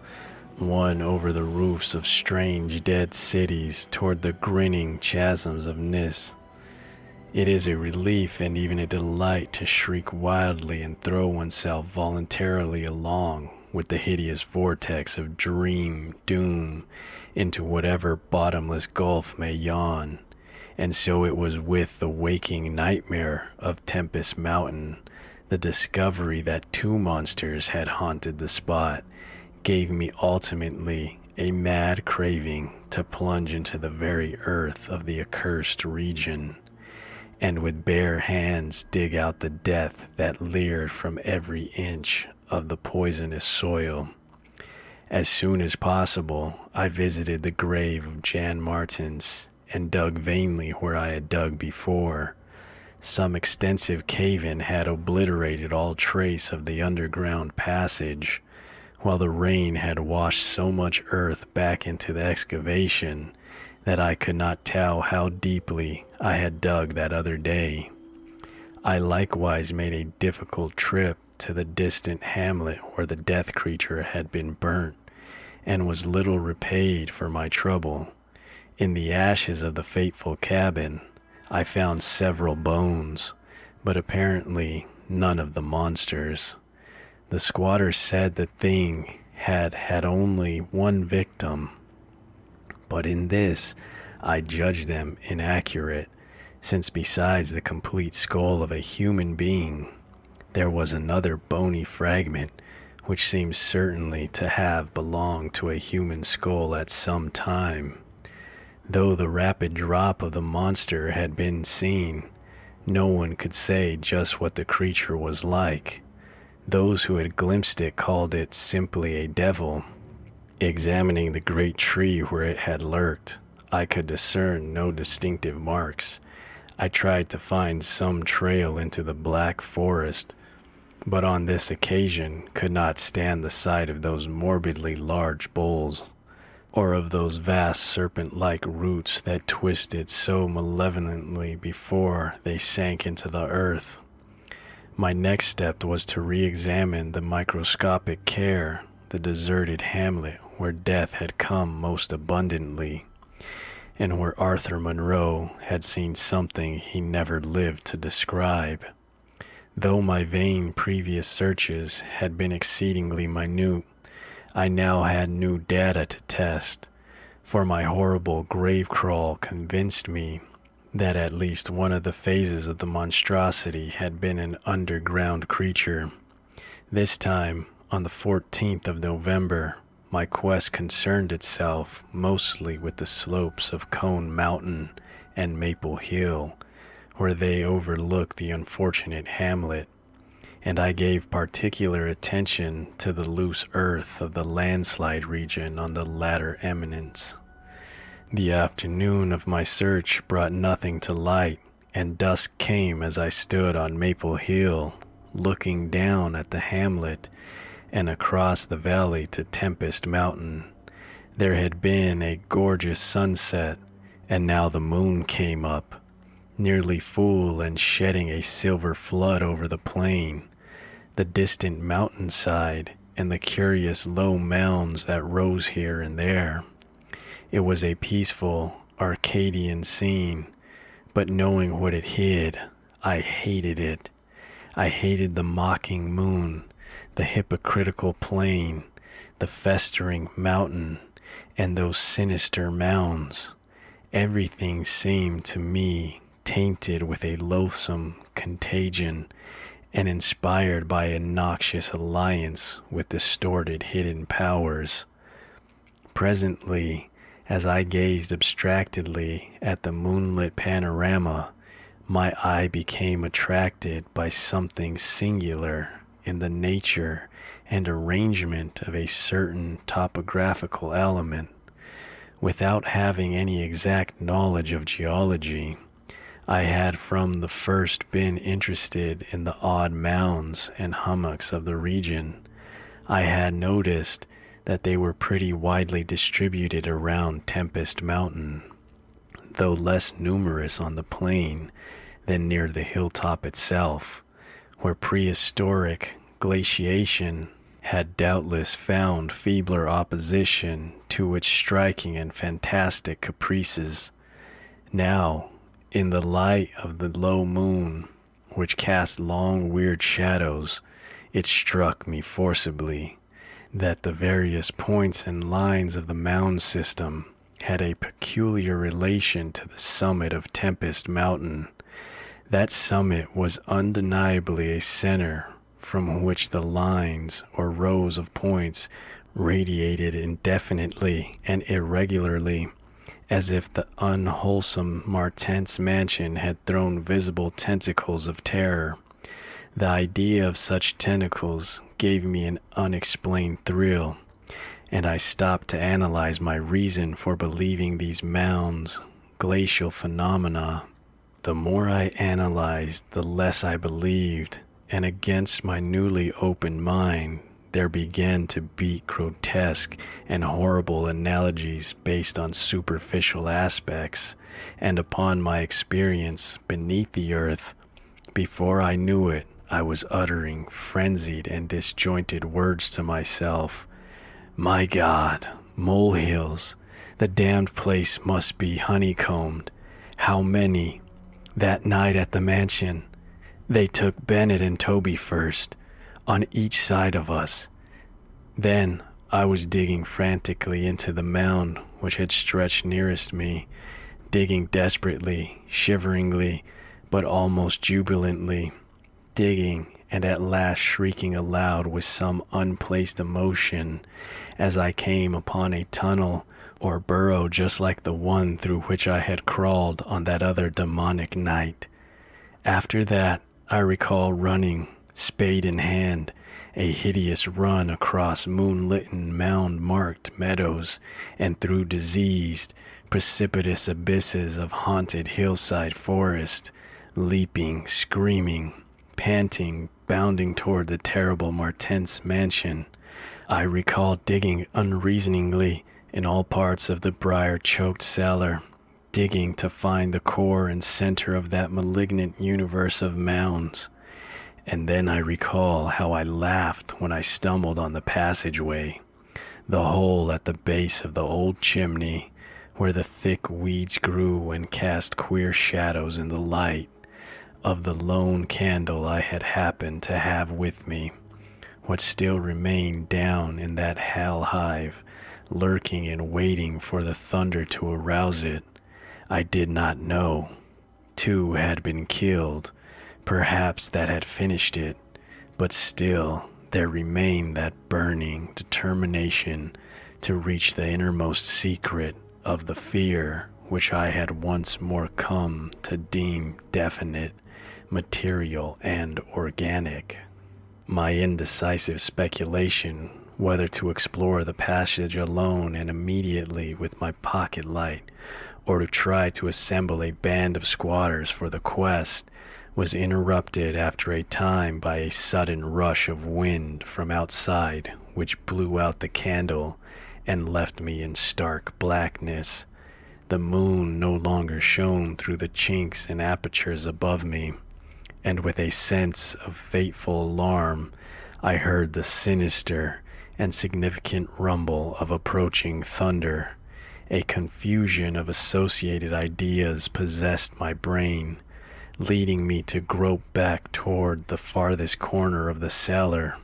Speaker 1: one over the roofs of strange dead cities toward the grinning chasms of Nis, it is a relief and even a delight to shriek wildly and throw oneself voluntarily along with the hideous vortex of dream doom into whatever bottomless gulf may yawn. And so it was with the waking nightmare of Tempest Mountain. The discovery that 2 monsters had haunted the spot gave me ultimately a mad craving to plunge into the very earth of the accursed region, and with bare hands dig out the death that leered from every inch of the poisonous soil. As soon as possible, I visited the grave of Jan Martins and dug vainly where I had dug before. Some extensive cave-in had obliterated all trace of the underground passage, while the rain had washed so much earth back into the excavation that I could not tell how deeply I had dug that other day. I likewise made a difficult trip to the distant hamlet where the death creature had been burnt, and was little repaid for my trouble. In the ashes of the fateful cabin, I found several bones, but apparently none of the monsters. The squatters said the thing had had only 1 victim, but in this I judged them inaccurate, since besides the complete skull of a human being, there was another bony fragment which seemed certainly to have belonged to a human skull at some time. Though the rapid drop of the monster had been seen, no one could say just what the creature was like. Those who had glimpsed it called it simply a devil. Examining the great tree where it had lurked, I could discern no distinctive marks. I tried to find some trail into the black forest, but on this occasion could not stand the sight of those morbidly large boles, or of those vast serpent-like roots that twisted so malevolently before they sank into the earth. My next step was to re-examine the microscopic care, the deserted hamlet where death had come most abundantly, and where Arthur Monroe had seen something he never lived to describe. Though my vain previous searches had been exceedingly minute, I now had new data to test, for my horrible grave crawl convinced me that at least one of the phases of the monstrosity had been an underground creature. This time, on the 14th of November, my quest concerned itself mostly with the slopes of Cone Mountain and Maple Hill, where they overlooked the unfortunate hamlet, and I gave particular attention to the loose earth of the landslide region on the latter eminence. The afternoon of my search brought nothing to light, and dusk came as I stood on Maple Hill, looking down at the hamlet and across the valley to Tempest Mountain. There had been a gorgeous sunset, and now the moon came up, nearly full and shedding a silver flood over the plain. the distant mountainside, and the curious low mounds that rose here and there. It was a peaceful, Arcadian scene, but knowing what it hid, I hated it. I hated the mocking moon, the hypocritical plain, the festering mountain, and those sinister mounds. Everything seemed to me tainted with a loathsome contagion and inspired by a noxious alliance with distorted hidden powers. Presently, as I gazed abstractedly at the moonlit panorama, my eye became attracted by something singular in the nature and arrangement of a certain topographical element. Without having any exact knowledge of geology, I had from the first been interested in the odd mounds and hummocks of the region. I had noticed that they were pretty widely distributed around Tempest Mountain, though less numerous on the plain than near the hilltop itself, where prehistoric glaciation had doubtless found feebler opposition to its striking and fantastic caprices. Now, in the light of the low moon, which cast long weird shadows, it struck me forcibly that the various points and lines of the mound system had a peculiar relation to the summit of Tempest Mountain. That summit was undeniably a center from which the lines or rows of points radiated indefinitely and irregularly, as if the unwholesome Martense mansion had thrown visible tentacles of terror. The idea of such tentacles gave me an unexplained thrill, and I stopped to analyze my reason for believing these mounds glacial phenomena. The more I analyzed, the less I believed, and against my newly opened mind, there began to beat grotesque and horrible analogies based on superficial aspects and upon my experience beneath the earth. Before I knew it, I was uttering frenzied and disjointed words to myself. My God, molehills! The damned place must be honeycombed. How many? That night at the mansion, they took Bennett and Toby first, on each side of us. Then I was digging frantically into the mound which had stretched nearest me, digging desperately, shiveringly, but almost jubilantly, digging and at last shrieking aloud with some unplaced emotion as I came upon a tunnel or burrow just like the one through which I had crawled on that other demonic night. After that, I recall running, spade in hand, a hideous run across moonlitten mound-marked meadows and through diseased, precipitous abysses of haunted hillside forest, leaping, screaming, panting, bounding toward the terrible Martense mansion. I recall digging unreasoningly in all parts of the briar-choked cellar, digging to find the core and center of that malignant universe of mounds. And then I recall how I laughed when I stumbled on the passageway, the hole at the base of the old chimney, where the thick weeds grew and cast queer shadows in the light of the lone candle I had happened to have with me. What still remained down in that hell hive, lurking and waiting for the thunder to arouse it, I did not know. 2 had been killed. Perhaps that had finished it, but still there remained that burning determination to reach the innermost secret of the fear which I had once more come to deem definite, material, and organic. My indecisive speculation whether to explore the passage alone and immediately with my pocket light, or to try to assemble a band of squatters for the quest, was interrupted after a time by a sudden rush of wind from outside, which blew out the candle and left me in stark blackness. The moon no longer shone through the chinks and apertures above me, and with a sense of fateful alarm, I heard the sinister and significant rumble of approaching thunder. A confusion of associated ideas possessed my brain, leading me to grope back toward the farthest corner of the cellar.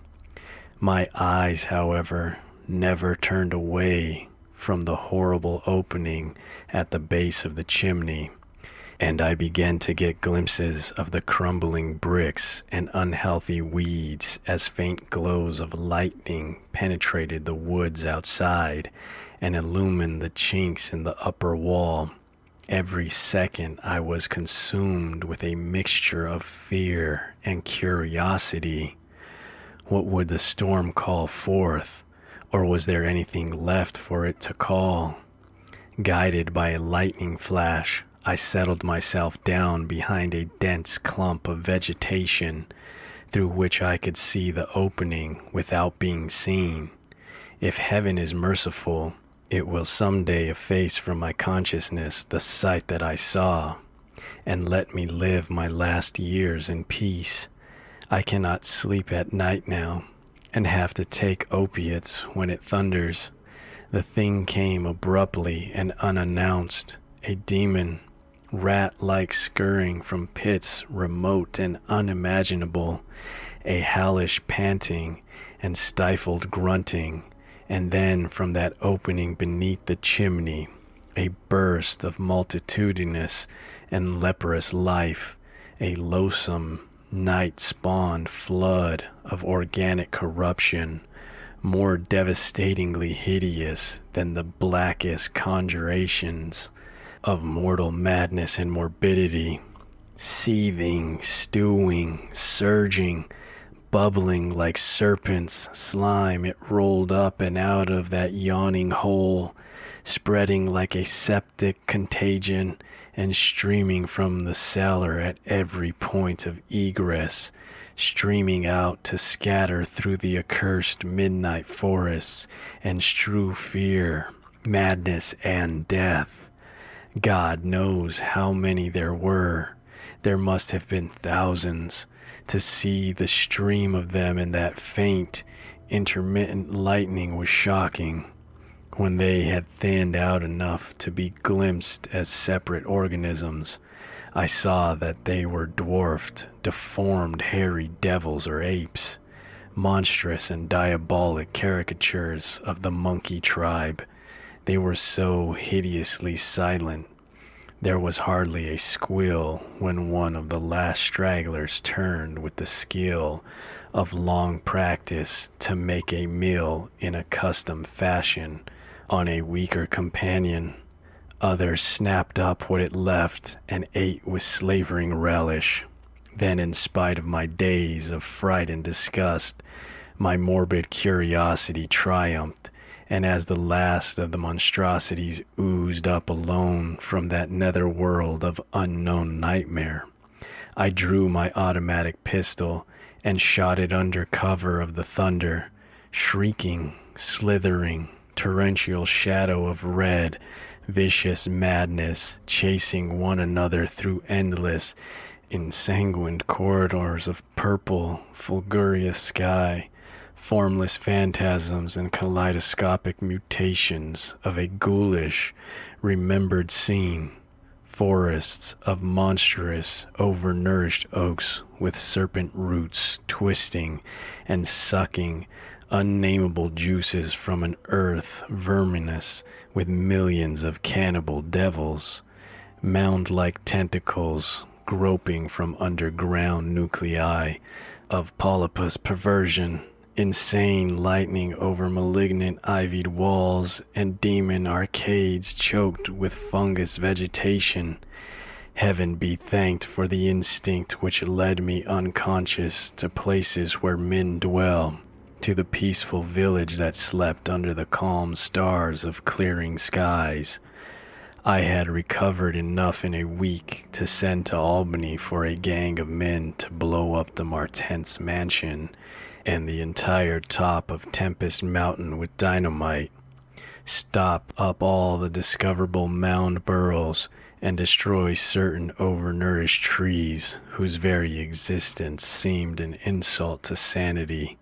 Speaker 1: My eyes, however, never turned away from the horrible opening at the base of the chimney, and I began to get glimpses of the crumbling bricks and unhealthy weeds as faint glows of lightning penetrated the woods outside and illumined the chinks in the upper wall. Every second I was consumed with a mixture of fear and curiosity. What would the storm call forth, or was there anything left for it to call? Guided by a lightning flash, I settled myself down behind a dense clump of vegetation through which I could see the opening without being seen. If heaven is merciful, it will someday efface from my consciousness the sight that I saw, and let me live my last years in peace. I cannot sleep at night now, and have to take opiates when it thunders. The thing came abruptly and unannounced, a demon, rat-like scurrying from pits remote and unimaginable, a hellish panting and stifled grunting, and then from that opening beneath the chimney, a burst of multitudinous and leprous life, a loathsome, night-spawned flood of organic corruption, more devastatingly hideous than the blackest conjurations of mortal madness and morbidity, seething, stewing, surging, bubbling like serpents' slime. It rolled up and out of that yawning hole, spreading like a septic contagion and streaming from the cellar at every point of egress, streaming out to scatter through the accursed midnight forests and strew fear, madness, and death. God knows how many there were. There must have been thousands. To see the stream of them in that faint, intermittent lightning was shocking. When they had thinned out enough to be glimpsed as separate organisms, I saw that they were dwarfed, deformed, hairy devils or apes, monstrous and diabolic caricatures of the monkey tribe. They were so hideously silent. There was hardly a squeal when one of the last stragglers turned with the skill of long practice to make a meal in a custom fashion on a weaker companion. Others snapped up what it left and ate with slavering relish. Then, in spite of my days of fright and disgust, my morbid curiosity triumphed, and as the last of the monstrosities oozed up alone from that nether world of unknown nightmare, I drew my automatic pistol and shot it under cover of the thunder, shrieking, slithering, torrential shadow of red, vicious madness, chasing one another through endless, ensanguined corridors of purple, fulgurous sky, formless phantasms and kaleidoscopic mutations of a ghoulish, remembered scene, forests of monstrous, overnourished oaks with serpent roots twisting and sucking unnameable juices from an earth verminous with millions of cannibal devils, mound-like tentacles groping from underground nuclei of polypus perversion, insane lightning over malignant ivied walls and demon arcades choked with fungus vegetation. Heaven be thanked for the instinct which led me unconscious to places where men dwell, to the peaceful village that slept under the calm stars of clearing skies. I had recovered enough in a week to send to Albany for a gang of men to blow up the Martens mansion and the entire top of Tempest Mountain with dynamite, stop up all the discoverable mound burrows, and destroy certain overnourished trees whose very existence seemed an insult to sanity.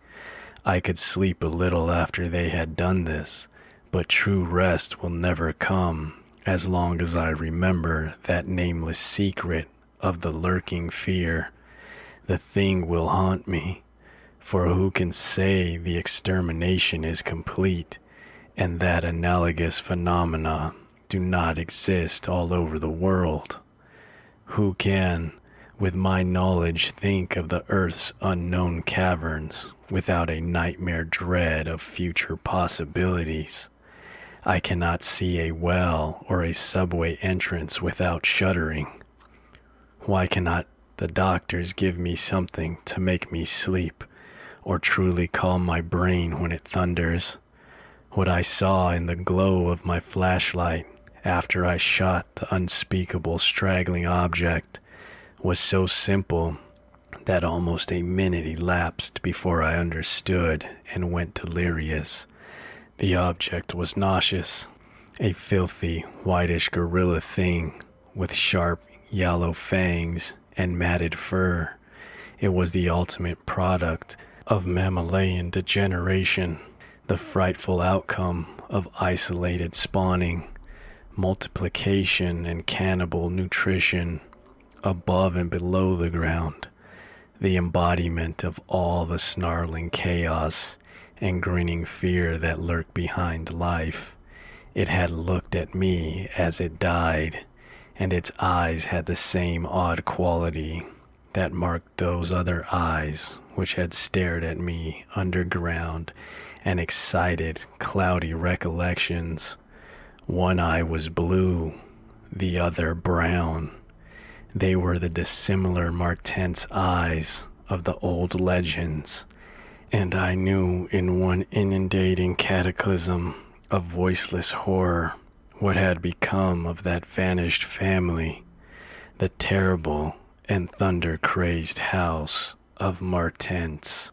Speaker 1: I could sleep a little after they had done this, but true rest will never come as long as I remember that nameless secret of the lurking fear. The thing will haunt me, for who can say the extermination is complete, and that analogous phenomena do not exist all over the world? Who can, with my knowledge, think of the earth's unknown caverns without a nightmare dread of future possibilities? I cannot see a well or a subway entrance without shuddering. Why cannot the doctors give me something to make me sleep, or truly calm my brain when it thunders? What I saw in the glow of my flashlight after I shot the unspeakable straggling object was so simple that almost a minute elapsed before I understood and went delirious. The object was nauseous, a filthy, whitish gorilla thing with sharp yellow fangs and matted fur. It was the ultimate product of mammalian degeneration, the frightful outcome of isolated spawning, multiplication and cannibal nutrition above and below the ground, the embodiment of all the snarling chaos and grinning fear that lurked behind life. It had looked at me as it died, and its eyes had the same odd quality that marked those other eyes which had stared at me underground and excited cloudy recollections. One eye was blue, the other brown. They were the dissimilar Martense eyes of the old legends, and I knew in one inundating cataclysm of voiceless horror what had become of that vanished family, the terrible and thunder-crazed house of Martense.